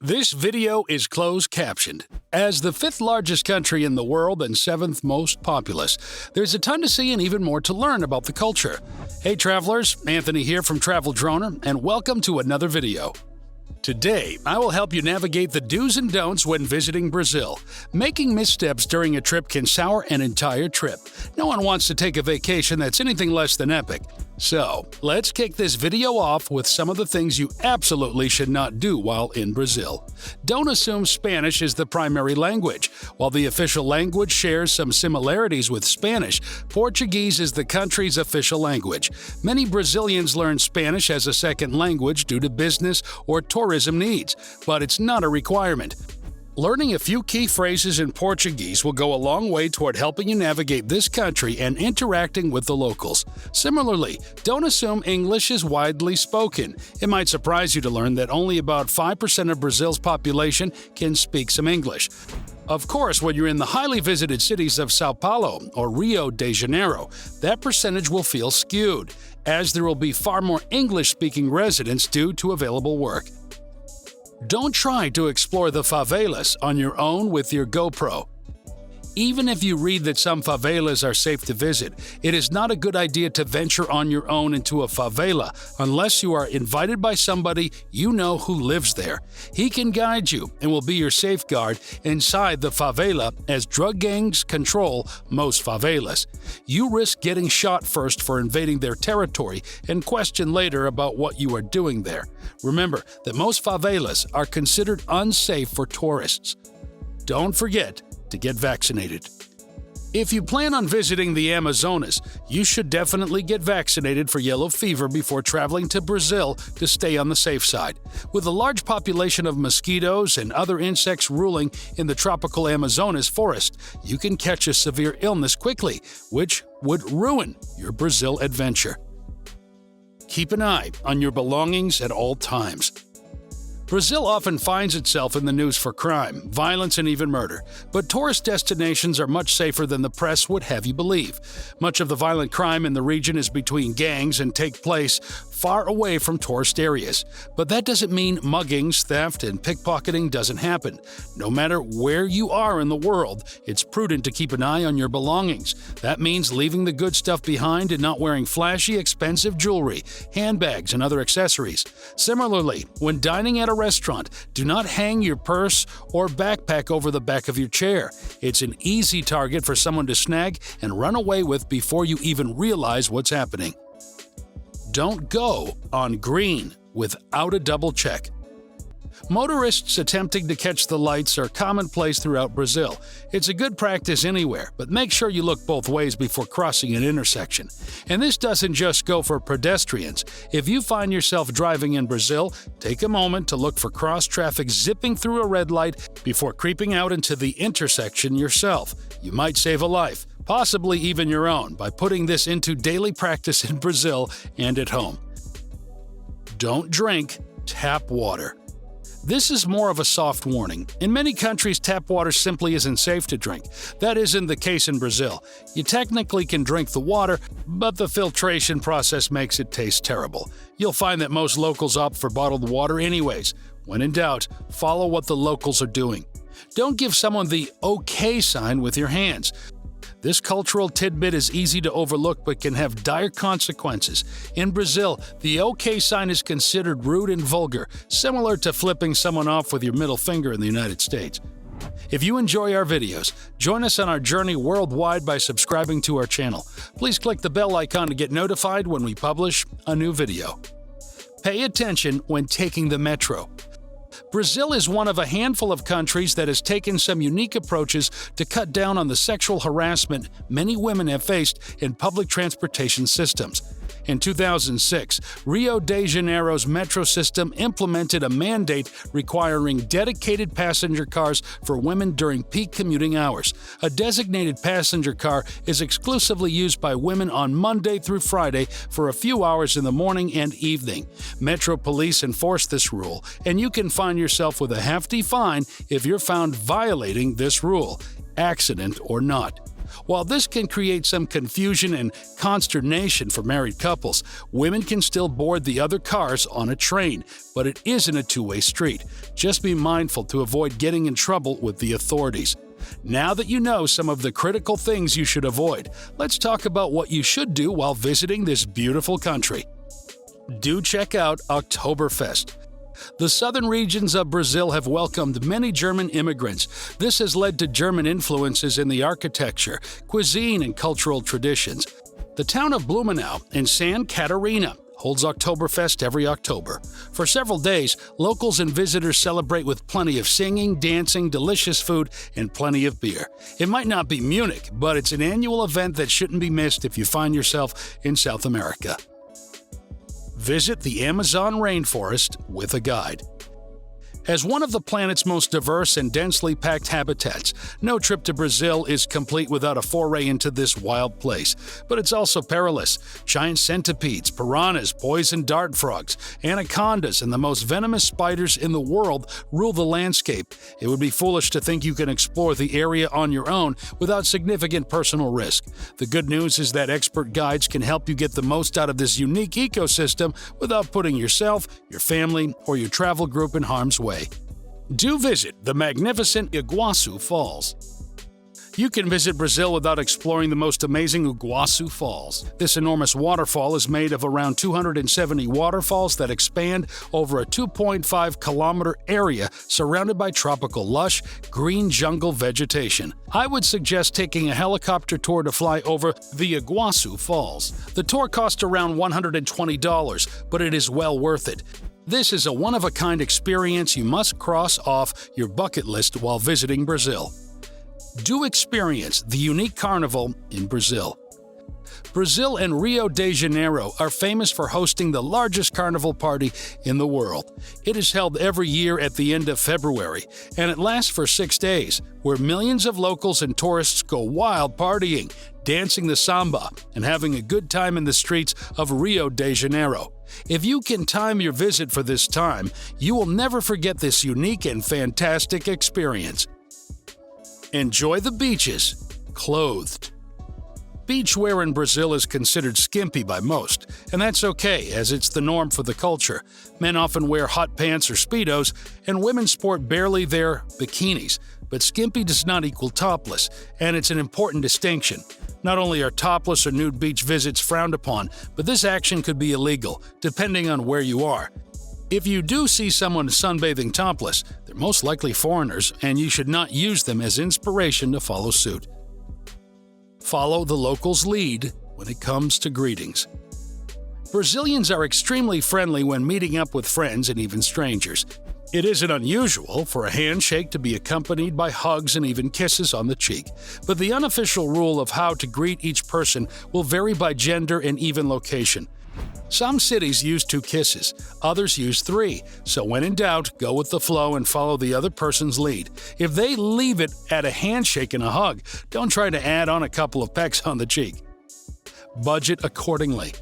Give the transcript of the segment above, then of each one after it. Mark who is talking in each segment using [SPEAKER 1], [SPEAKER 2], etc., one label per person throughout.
[SPEAKER 1] This video is closed captioned. As the 5th largest country in the world and 7th most populous, there's a ton to see and even more to learn about the culture. Hey travelers, Anthony here from Travel Droner, and welcome to another video. Today, I will help you navigate the do's and don'ts when visiting Brazil. Making missteps during a trip can sour an entire trip. No one wants to take a vacation that's anything less than epic. So, let's kick this video off with some of the things you absolutely should not do while in Brazil. Don't assume Spanish is the primary language. While the official language shares some similarities with Spanish, Portuguese is the country's official language. Many Brazilians learn Spanish as a second language due to business or tourism needs, but it's not a requirement. Learning a few key phrases in Portuguese will go a long way toward helping you navigate this country and interacting with the locals. Similarly, don't assume English is widely spoken. It might surprise you to learn that only about 5% of Brazil's population can speak some English. Of course, when you're in the highly visited cities of Sao Paulo or Rio de Janeiro, that percentage will feel skewed, as there will be far more English-speaking residents due to available work. Don't try to explore the favelas on your own with your GoPro. Even if you read that some favelas are safe to visit, it is not a good idea to venture on your own into a favela unless you are invited by somebody you know who lives there. He can guide you and will be your safeguard inside the favela, as drug gangs control most favelas. You risk getting shot first for invading their territory and questioned later about what you are doing there. Remember that most favelas are considered unsafe for tourists. Don't forget to get vaccinated. If you plan on visiting the Amazonas, you should definitely get vaccinated for yellow fever before traveling to Brazil to stay on the safe side. With a large population of mosquitoes and other insects ruling in the tropical Amazonas forest, you can catch a severe illness quickly, which would ruin your Brazil adventure. Keep an eye on your belongings at all times. Brazil often finds itself in the news for crime, violence, and even murder, but tourist destinations are much safer than the press would have you believe. Much of the violent crime in the region is between gangs and take place far away from tourist areas. But that doesn't mean muggings, theft, and pickpocketing doesn't happen. No matter where you are in the world, it's prudent to keep an eye on your belongings. That means leaving the good stuff behind and not wearing flashy, expensive jewelry, handbags, and other accessories. Similarly, when dining at a restaurant, do not hang your purse or backpack over the back of your chair. It's an easy target for someone to snag and run away with before you even realize what's happening. Don't go on green without a double check. Motorists attempting to catch the lights are commonplace throughout Brazil. It's a good practice anywhere, but make sure you look both ways before crossing an intersection. And this doesn't just go for pedestrians. If you find yourself driving in Brazil, take a moment to look for cross-traffic zipping through a red light before creeping out into the intersection yourself. You might save a life, possibly even your own, by putting this into daily practice in Brazil and at home. Don't drink tap water. This is more of a soft warning. In many countries, tap water simply isn't safe to drink. That isn't the case in Brazil. You technically can drink the water, but the filtration process makes it taste terrible. You'll find that most locals opt for bottled water anyways. When in doubt, follow what the locals are doing. Don't give someone the OK sign with your hands. This cultural tidbit is easy to overlook but can have dire consequences. In Brazil, the OK sign is considered rude and vulgar, similar to flipping someone off with your middle finger in the United States. If you enjoy our videos, join us on our journey worldwide by subscribing to our channel. Please click the bell icon to get notified when we publish a new video. Pay attention when taking the metro. Brazil is one of a handful of countries that has taken some unique approaches to cut down on the sexual harassment many women have faced in public transportation systems. In 2006, Rio de Janeiro's metro system implemented a mandate requiring dedicated passenger cars for women during peak commuting hours. A designated passenger car is exclusively used by women on Monday through Friday for a few hours in the morning and evening. Metro police enforce this rule, and you can find yourself with a hefty fine if you're found violating this rule, accident or not. While this can create some confusion and consternation for married couples, women can still board the other cars on a train, but it isn't a two-way street. Just be mindful to avoid getting in trouble with the authorities. Now that you know some of the critical things you should avoid, let's talk about what you should do while visiting this beautiful country. Do check out Oktoberfest. The southern regions of Brazil have welcomed many German immigrants. This has led to German influences in the architecture, cuisine, and cultural traditions. The town of Blumenau in Santa Catarina holds Oktoberfest every October. For several days, locals and visitors celebrate with plenty of singing, dancing, delicious food, and plenty of beer. It might not be Munich, but it's an annual event that shouldn't be missed if you find yourself in South America. Visit the Amazon rainforest with a guide. As one of the planet's most diverse and densely packed habitats, no trip to Brazil is complete without a foray into this wild place. But it's also perilous. Giant centipedes, piranhas, poison dart frogs, anacondas, and the most venomous spiders in the world rule the landscape. It would be foolish to think you can explore the area on your own without significant personal risk. The good news is that expert guides can help you get the most out of this unique ecosystem without putting yourself, your family, or your travel group in harm's way. Do visit the magnificent Iguazu Falls. You can visit Brazil without exploring the most amazing Iguazu Falls. This enormous waterfall is made of around 270 waterfalls that expand over a 2.5-kilometer area surrounded by tropical lush, green jungle vegetation. I would suggest taking a helicopter tour to fly over the Iguazu Falls. The tour costs around $120, but it is well worth it. This is a one-of-a-kind experience you must cross off your bucket list while visiting Brazil. Do experience the unique Carnival in Brazil. Brazil and Rio de Janeiro are famous for hosting the largest carnival party in the world. It is held every year at the end of February, and it lasts for 6 days, where millions of locals and tourists go wild partying, dancing the samba, and having a good time in the streets of Rio de Janeiro. If you can time your visit for this time, you will never forget this unique and fantastic experience. Enjoy the beaches, clothed. Beachwear in Brazil is considered skimpy by most, and that's okay, as it's the norm for the culture. Men often wear hot pants or Speedos, and women sport barely their bikinis. But skimpy does not equal topless, and it's an important distinction. Not only are topless or nude beach visits frowned upon, but this action could be illegal, depending on where you are. If you do see someone sunbathing topless, they're most likely foreigners, and you should not use them as inspiration to follow suit. Follow the locals' lead when it comes to greetings. Brazilians are extremely friendly when meeting up with friends and even strangers. It isn't unusual for a handshake to be accompanied by hugs and even kisses on the cheek, but the unofficial rule of how to greet each person will vary by gender and even location. Some cities use 2 kisses, others use 3, so when in doubt, go with the flow and follow the other person's lead. If they leave it at a handshake and a hug, don't try to add on a couple of pecks on the cheek. Budget accordingly.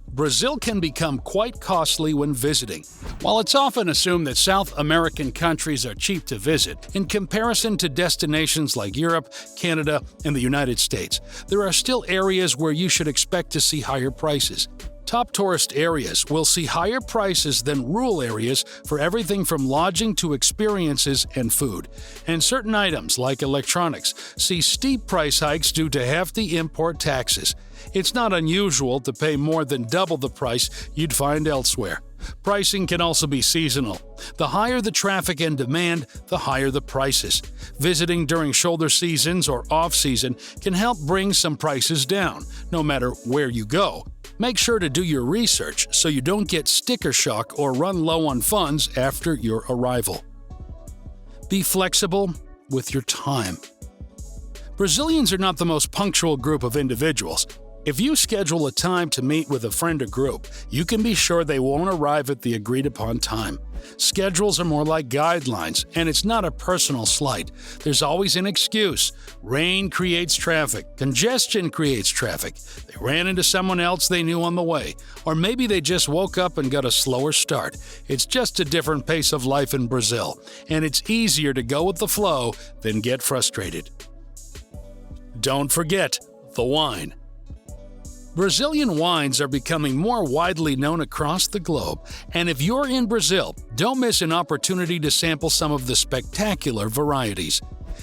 [SPEAKER 1] Brazil can become quite costly when visiting. While it's often assumed that South American countries are cheap to visit, in comparison to destinations like Europe, Canada, and the United States, there are still areas where you should expect to see higher prices. Top tourist areas will see higher prices than rural areas for everything from lodging to experiences and food. And certain items, like electronics, see steep price hikes due to hefty import taxes. It's not unusual to pay more than double the price you'd find elsewhere. Pricing can also be seasonal. The higher the traffic and demand, the higher the prices. Visiting during shoulder seasons or off-season can help bring some prices down, no matter where you go. Make sure to do your research so you don't get sticker shock or run low on funds after your arrival. Be flexible with your time. Brazilians are not the most punctual group of individuals. If you schedule a time to meet with a friend or group, you can be sure they won't arrive at the agreed-upon time. Schedules are more like guidelines, and it's not a personal slight. There's always an excuse. Rain creates traffic. Congestion creates traffic. They ran into someone else they knew on the way. Or maybe they just woke up and got a slower start. It's just a different pace of life in Brazil, and it's easier to go with the flow than get frustrated. Don't forget the wine. Brazilian wines are becoming more widely known across the globe, and if you're in Brazil, don't miss an opportunity to sample some of the spectacular varieties.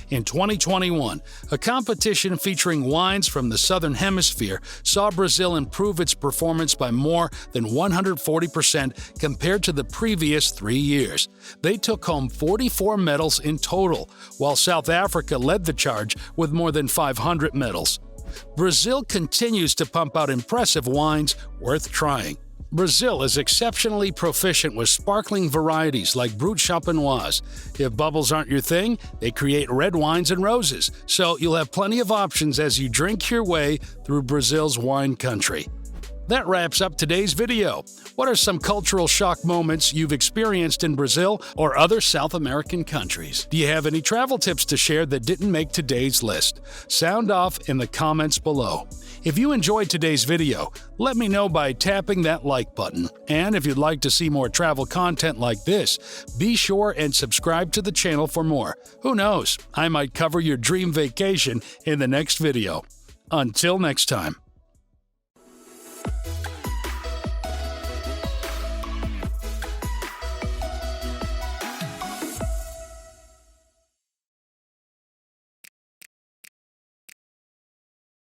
[SPEAKER 1] In 2021, a competition featuring wines from the Southern Hemisphere saw Brazil improve its performance by more than 140% compared to the previous 3 years. They took home 44 medals in total, while South Africa led the charge with more than 500 medals. Brazil continues to pump out impressive wines worth trying. Brazil is exceptionally proficient with sparkling varieties like Brut Champenoise. If bubbles aren't your thing, they create red wines and roses, so you'll have plenty of options as you drink your way through Brazil's wine country. That wraps up today's video. What are some cultural shock moments you've experienced in Brazil or other South American countries? Do you have any travel tips to share that didn't make today's list? Sound off in the comments below. If you enjoyed today's video, let me know by tapping that like button. And if you'd like to see more travel content like this, be sure and subscribe to the channel for more. Who knows, I might cover your dream vacation in the next video. Until next time.